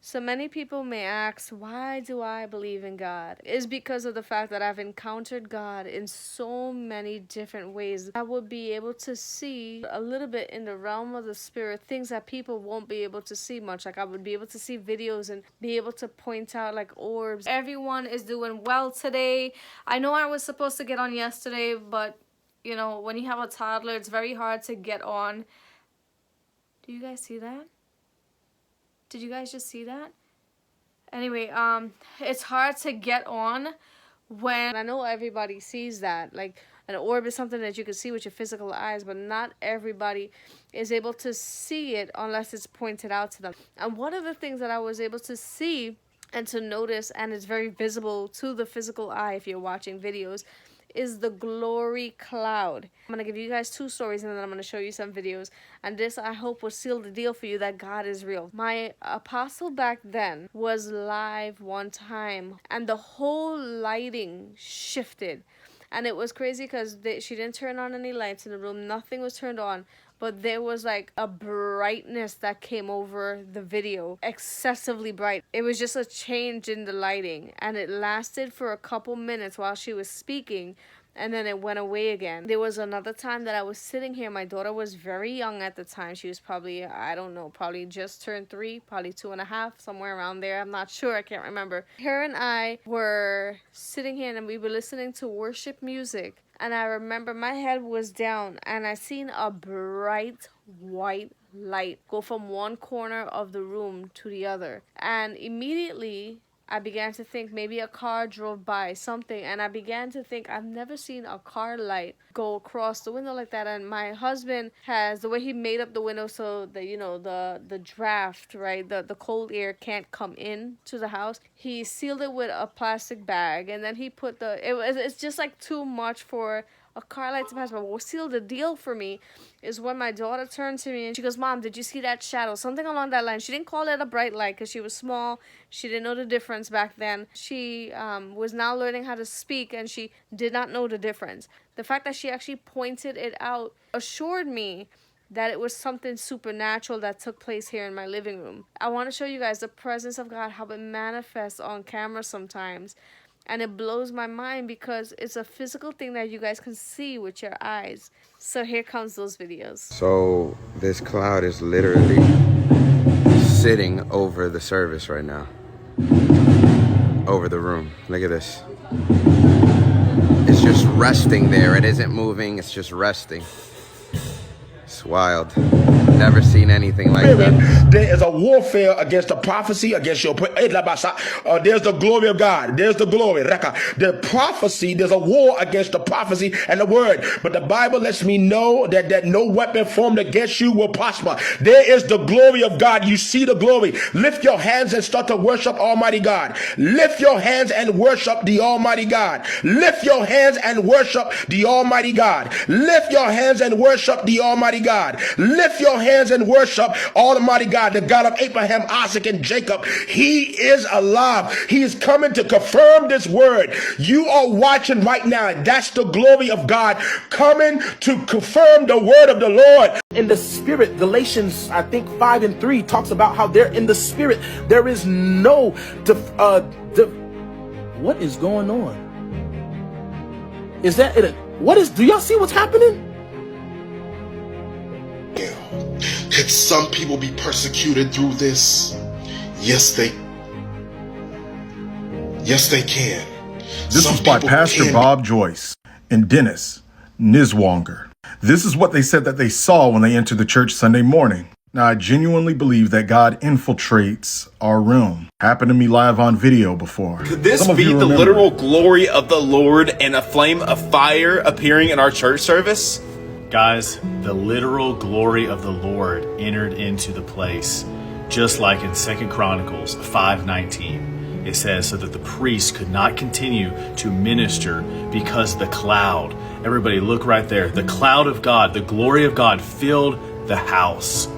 So many people may ask, why do I believe in God? It's because of the fact that I've encountered God in so many different ways. I would be able to see a little bit in the realm of the spirit, things that people won't be able to see much. Like I would be able to see videos and be able to point out like orbs. Everyone is doing well today. I know I was supposed to get on yesterday, but you know, when you have a toddler, it's very hard to get on. Do you guys see that? Did you guys just see that? Anyway, it's hard to get on when I know everybody sees that. Like an orb is something that you can see with your physical eyes, but not everybody is able to see it unless it's pointed out to them. And one of the things that I was able to see and to notice, and it's very visible to the physical eye if you're watching videos, is the glory cloud. I'm going to give you guys 2 stories and then I'm going to show you some videos. And this, I hope, will seal the deal for you that God is real. My apostle back then was live one time and the whole lighting shifted. And it was crazy because she didn't turn on any lights in the room. Nothing was turned on. But there was like a brightness that came over the video, excessively bright. It was just a change in the lighting, and it lasted for a couple minutes while she was speaking, and then it went away again. There was another time that I was sitting here. My daughter was very young at the time. She was probably, I don't know, probably just turned 3, probably 2.5, somewhere around there. I'm not sure. I can't remember. Her and I were sitting here and we were listening to worship music. And I remember my head was down and I seen a bright white light go from one corner of the room to the other. And immediately I began to think maybe a car drove by, something. And I began to think I've never seen a car light go across the window like that. And my husband has, the way he made up the window so that, you know, the draft, right, the cold air can't come in to the house. He sealed it with a plastic bag. And then he put it's just like too much for a car light to pass. But what sealed the deal for me is when my daughter turned to me and she goes, "Mom, did you see that shadow?" Something along that line. She didn't call it a bright light because she was small. She didn't know the difference back then. She was now learning how to speak and she did not know the difference. The fact that she actually pointed it out assured me that it was something supernatural that took place here in my living room. I want to show you guys the presence of God, how it manifests on camera sometimes. And it blows my mind because it's a physical thing that you guys can see with your eyes. So here comes those videos. So this cloud is literally sitting over the service right now. Over the room. Look at this. It's just resting there. It isn't moving. It's just resting. It's wild. Never seen anything like that. There is a warfare against the prophecy, against your there's the glory of God. There's the glory. The prophecy, there's a war against the prophecy and the word. But the Bible lets me know that no weapon formed against you will prosper. There is the glory of God. You see the glory. Lift your hands and start to worship Almighty God. Lift your hands and worship the Almighty God. Lift your hands and worship the Almighty God. Lift your hands and worship the Almighty God. Lift your hands and worship Almighty God, the God of Abraham, Isaac, and Jacob. He is alive. He is coming to confirm this word. You are watching right now. That's the glory of God coming to confirm the word of the Lord. In the spirit, Galatians, I think 5:3 talks about how they're in the spirit. There is no, what is going on? Is that it? Do y'all see what's happening? Could some people be persecuted through this? Yes, they can. This is by Pastor Bob Joyce and Dennis Niswonger. This is what they said that they saw when they entered the church Sunday morning. Now, I genuinely believe that God infiltrates our room. Happened to me live on video before. Could this be the literal glory of the Lord and a flame of fire appearing in our church service? Guys, the literal glory of the Lord entered into the place, just like in 2 Chronicles 5:19. It says, so that the priests could not continue to minister because the cloud, everybody look right there, the cloud of God, the glory of God filled the house.